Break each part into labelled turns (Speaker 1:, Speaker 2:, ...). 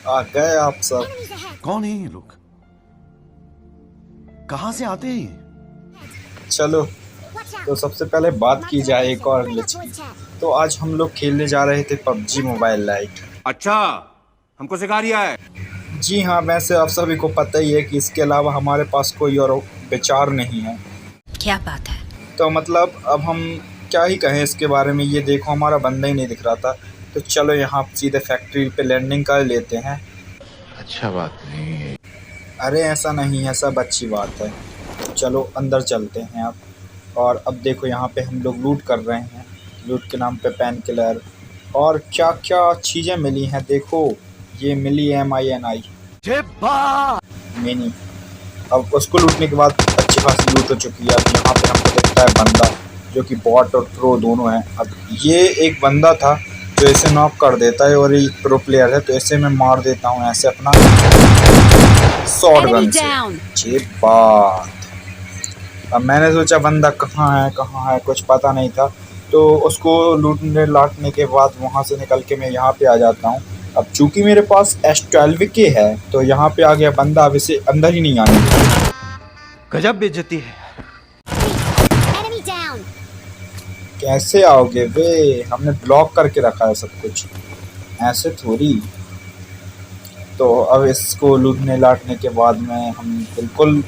Speaker 1: आ गए आप सब।
Speaker 2: कौन है ये लोग? कहां से आते हैं ये?
Speaker 1: चलो तो सबसे पहले बात की जाए एक और ग्लिच की। तो आज हम लोग खेलने जा रहे थे पबजी मोबाइल लाइट।
Speaker 3: अच्छा, हमको सिखा रिया है।
Speaker 1: जी हाँ, वैसे आप सभी को पता ही है कि इसके अलावा हमारे पास कोई और विचार नहीं है।
Speaker 4: क्या बात है?
Speaker 1: तो मतलब अब हम क्या ही कहें इसके बारे में। ये देखो हमारा बंदा ही नहीं दिख रहा था। तो चलो यहाँ सीधे फैक्ट्री पे लैंडिंग कर लेते हैं।
Speaker 5: अच्छा बात नहीं है।
Speaker 1: अरे ऐसा नहीं है, सब अच्छी बात है। चलो अंदर चलते हैं अब। और अब देखो यहाँ पे हम लोग लूट कर रहे हैं। लूट के नाम पे पेन किलर और क्या क्या चीज़ें मिली हैं। देखो ये मिली MINI मिनी। अब उसको लूटने के बाद अच्छी खासी लूट हो चुकी है। अब यहाँ पे हमको दिखता है बंदा जो कि बॉट और प्रो दोनों है। अब ये एक बंदा था जो इसे नॉक कर देता है और ये प्रो प्लेयर है, तो इसे मैं मार देता हूँ ऐसे अपना शॉर्ट गन से। ये बात। अब मैंने सोचा बंदा कहाँ है कुछ पता नहीं था, तो उसको लूटने लाटने के बाद वहाँ से निकल के मैं यहाँ पे आ जाता हूँ। अब चूंकि मेरे पास S12K है तो यहाँ पे आ गया बंदा। अब इसे अंदर ही नहीं आने देगा।
Speaker 2: गजब बेइज्जती है।
Speaker 1: कैसे आओगे वे? हमने ब्लॉक करके रखा है सब कुछ, ऐसे थोड़ी। तो अब इसको लूटने लाटने के बाद में हम बिल्कुल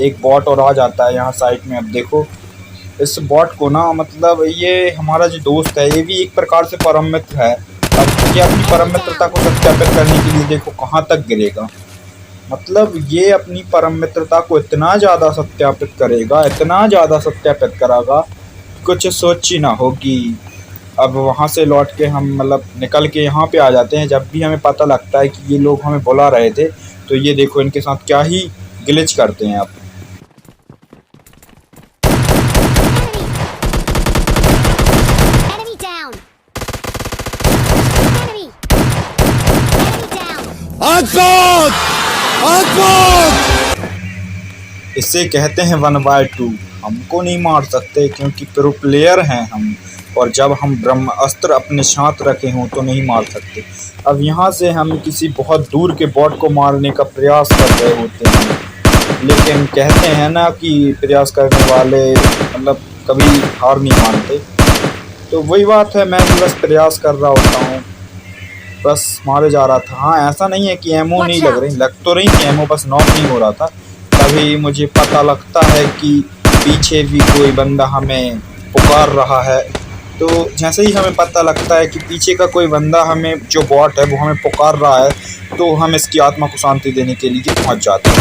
Speaker 1: एक बॉट और आ जाता है यहाँ साइड में। अब देखो इस बॉट को ना, मतलब ये हमारा जो दोस्त है ये भी एक प्रकार से परम मित्र है। अब ये अपनी परम मित्रता को सत्यापित करने के लिए देखो कहाँ तक गिरेगा। मतलब ये अपनी परम मित्रता को इतना ज़्यादा सत्यापित करेगा, इतना ज़्यादा सत्यापित करागा, कुछ सोच ही ना होगी। अब वहाँ से लौट के हम मतलब निकल के यहाँ पे आ जाते हैं। जब भी हमें पता लगता है कि ये लोग हमें बुला रहे थे, तो ये देखो इनके साथ क्या ही ग्लिच करते हैं। अब इसे कहते हैं 1/2। हमको नहीं मार सकते क्योंकि प्रो प्लेयर हैं हम, और जब हम ब्रह्मास्त्र अपने साथ रखे हों तो नहीं मार सकते। अब यहाँ से हम किसी बहुत दूर के बॉट को मारने का प्रयास कर रहे होते हैं, लेकिन कहते हैं ना कि प्रयास करने वाले मतलब कभी हार नहीं मानते। तो वही बात है, मैं भी बस प्रयास कर रहा होता हूँ, बस मारे जा रहा था। हाँ ऐसा नहीं है कि एमओ नहीं लग रही, लग तो रही थी एमओ, बस नॉक नहीं हो रहा था। तभी मुझे पता लगता है कि पीछे भी कोई बंदा हमें पुकार रहा है। तो जैसे ही हमें पता लगता है कि पीछे का कोई बंदा हमें, जो बॉट है वो हमें पुकार रहा है, तो हम इसकी आत्मा को शांति देने के लिए पहुंच जाते हैं।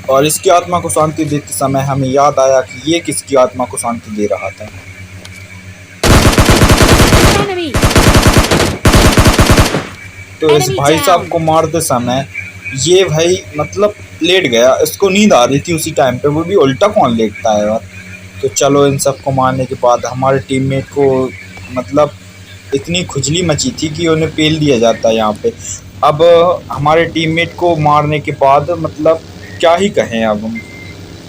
Speaker 1: और इसकी आत्मा को शांति देते समय हमें याद आया कि ये किसकी आत्मा को शांति दे रहा था। तो इस भाई साहब को मारते समय ये भाई मतलब लेट गया, इसको नींद आ रही थी उसी टाइम पे, वो भी उल्टा कौन लेटता है यार। तो चलो इन सब को मारने के बाद हमारे टीममेट को मतलब इतनी खुजली मची थी कि उन्हें पेल दिया जाता है यहाँ पे। अब हमारे टीममेट को मारने के बाद मतलब क्या ही कहें। अब हम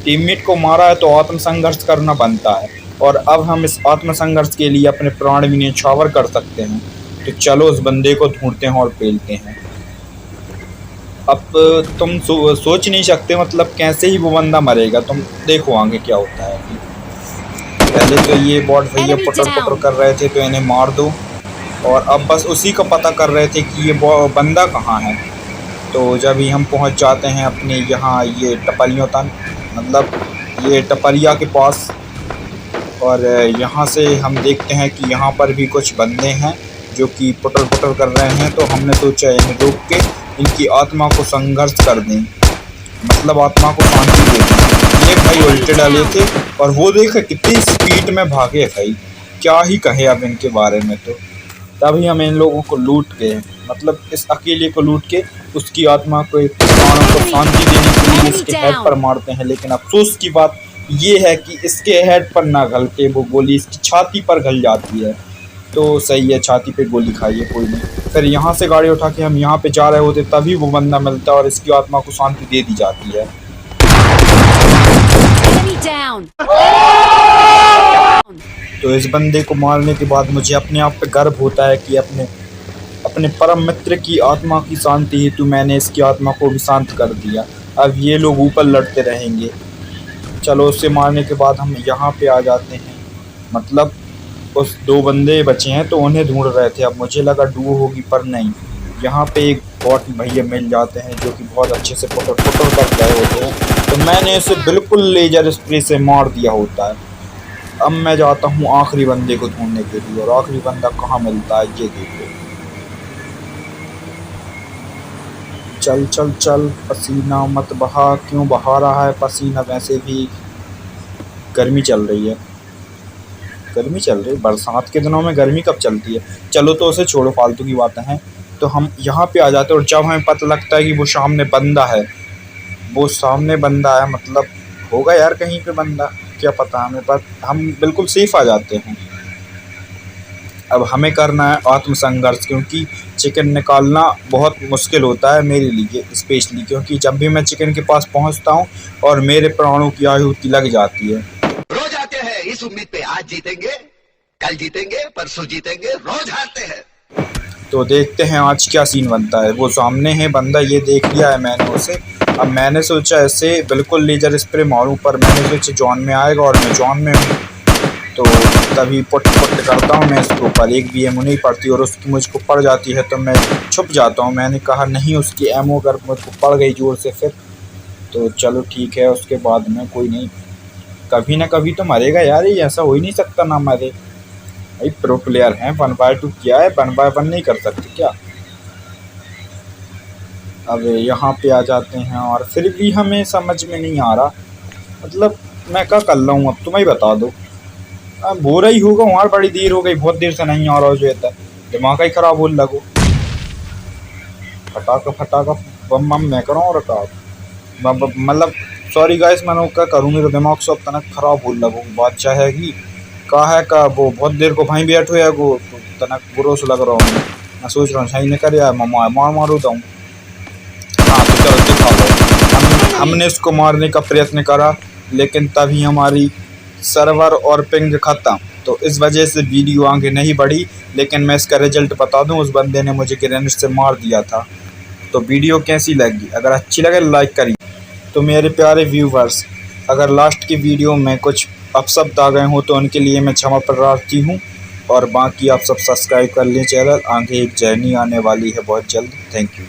Speaker 1: टीममेट को मारा है तो आत्मसंघर्ष करना बनता है, और अब हम इस आत्मसंघर्ष के लिए अपने प्राण भी न्यौछावर कर सकते हैं। तो चलो उस बंदे को ढूंढते हैं और पेलते हैं। अब तुम सोच नहीं सकते मतलब कैसे ही वो बंदा मरेगा। तुम देखो आगे क्या होता है। पहले तो ये बॉट भैया पटर कर रहे थे तो इन्हें मार दो, और अब बस उसी का पता कर रहे थे कि ये बंदा कहाँ है। तो जब ही हम पहुंच जाते हैं अपने यहाँ ये टपलियों तक, मतलब ये टपलिया के पास, और यहाँ से हम देखते हैं कि यहाँ पर भी कुछ बंदे हैं जो कि पुटर कर रहे हैं। तो हमने सोचा इन्हें रोक के इनकी आत्मा को संघर्ष कर दें, मतलब आत्मा को शांति दे दें। ये भाई उल्टे डाले थे और वो देखे कितनी स्पीड में भागे भाई, क्या ही कहे अब इनके बारे में। तो तभी हम इन लोगों को लूट के, मतलब इस अकेले को लूट के उसकी आत्मा को, प्राणों को शांति देने के लिए इसके हेड पर मारते हैं। लेकिन अफसोस की बात ये है कि इसके हेड पर ना घल के वो गोली इसकी छाती पर घल जाती है। तो सही है, छाती पे गोली खाइए कोई नहीं। फिर यहाँ से गाड़ी उठा के हम यहाँ पे जा रहे होते तभी वो बंदा मिलता है और इसकी आत्मा को शांति दे दी जाती है। तो इस बंदे को मारने के बाद मुझे अपने आप पे गर्व होता है कि अपने परम मित्र की आत्मा की शांति हेतु मैंने इसकी आत्मा को भी शांत कर दिया। अब ये लोग ऊपर लड़ते रहेंगे। चलो उसे मारने के बाद हम यहाँ पे आ जाते हैं, मतलब उस 2 बंदे बचे हैं तो उन्हें ढूंढ रहे थे। अब मुझे लगा डुओ होगी पर नहीं, यहाँ पे एक बॉट भैया मिल जाते हैं जो कि बहुत अच्छे से पुटर कर रहे होते हैं। तो मैंने इसे बिल्कुल लेजर स्प्रे से मार दिया होता है। अब मैं जाता हूँ आखिरी बंदे को ढूंढने के लिए, और आखिरी बंदा कहाँ मिलता है ये देखो। चल चल चल, पसीना मत बहा। क्यों बहा रहा है पसीना? वैसे भी गर्मी चल रही है, बरसात के दिनों में गर्मी कब चलती है। चलो तो उसे छोड़ो, फालतू की बातें हैं। तो हम यहाँ पे आ जाते हैं और जब हमें पता लगता है कि वो सामने बंदा है, मतलब होगा यार कहीं पे बंदा, क्या पता हमें, पर हम बिल्कुल सेफ आ जाते हैं। अब हमें करना है आत्मसंघर्ष, क्योंकि चिकन निकालना बहुत मुश्किल होता है मेरे लिए स्पेशली, क्योंकि जब भी मैं चिकन के पास पहुंचता हूं और मेरे प्राणों की आहुति लग जाती है।
Speaker 4: रोज आते हैं इस उम्मीद पे, आज जीतेंगे, कल जीतेंगे, परसों जीतेंगे, रोज हारते हैं।
Speaker 1: तो देखते हैं आज क्या सीन बनता है। वो सामने है बंदा, ये देख लिया है मैंने उसे। अब मैंने सोचा ऐसे बिल्कुल लेजर स्प्रे मारूं, पर मैंने सोचा जॉन में आएगा और मैं जॉन में हूँ, तो तभी पुट करता हूँ मैं इसके ऊपर। एक भी एमो नहीं पड़ती और उसकी मुझको पड़ जाती है तो मैं छुप जाता हूँ। मैंने कहा नहीं, उसकी एमो अगर मुझको पड़ गई जोर से फिर तो चलो ठीक है, उसके बाद में कोई नहीं, कभी ना कभी तो मरेगा यार, ये ऐसा हो ही नहीं सकता ना मरे भाई। प्रो प्लेयर हैं, 1x2 किया है, 1x1 नहीं कर सकते क्या। अब यहाँ पे आ जाते हैं और फिर भी हमें समझ में नहीं आ रहा, मतलब मैं क्या कर रहा हूँ, अब तुम्हें ही बता दो। अब बोरा ही होगा वहाँ, बड़ी देर हो गई, बहुत देर से नहीं आ रहा जो है, दिमाग ही खराब हो लगो। फटाका बम मैं कराऊँ रखा, मतलब सॉरी गाइस, मैंने क्या करूँ, मेरा दिमाग सब तनक खराब हो लगो। बादशाह है कि का वो बहुत देर को भाई बैठो या गो, तो तनक बुरो से लग रहा हूँ। मैं सोच रहा हूँ सही नहीं कर यार, मारू दूँ। हाँ तो चलो दिखा लो। हमने इसको मारने का प्रयत्न करा, लेकिन तभी हमारी सर्वर और पिंग खत्म, तो इस वजह से वीडियो आगे नहीं बढ़ी। लेकिन मैं इसका रिजल्ट बता दूं, उस बंदे ने मुझे ग्रेनेड से मार दिया था। तो वीडियो कैसी लगी? अगर अच्छी लगे लाइक करिए। तो मेरे प्यारे व्यूवर्स, अगर लास्ट की वीडियो में कुछ अपशब्द आ गए हों तो उनके लिए मैं क्षमा प्रार्थी हूँ, और बाकी आप सब सब्सक्राइब कर लें चैनल। आगे एक जर्नी आने वाली है बहुत जल्द। Thank you.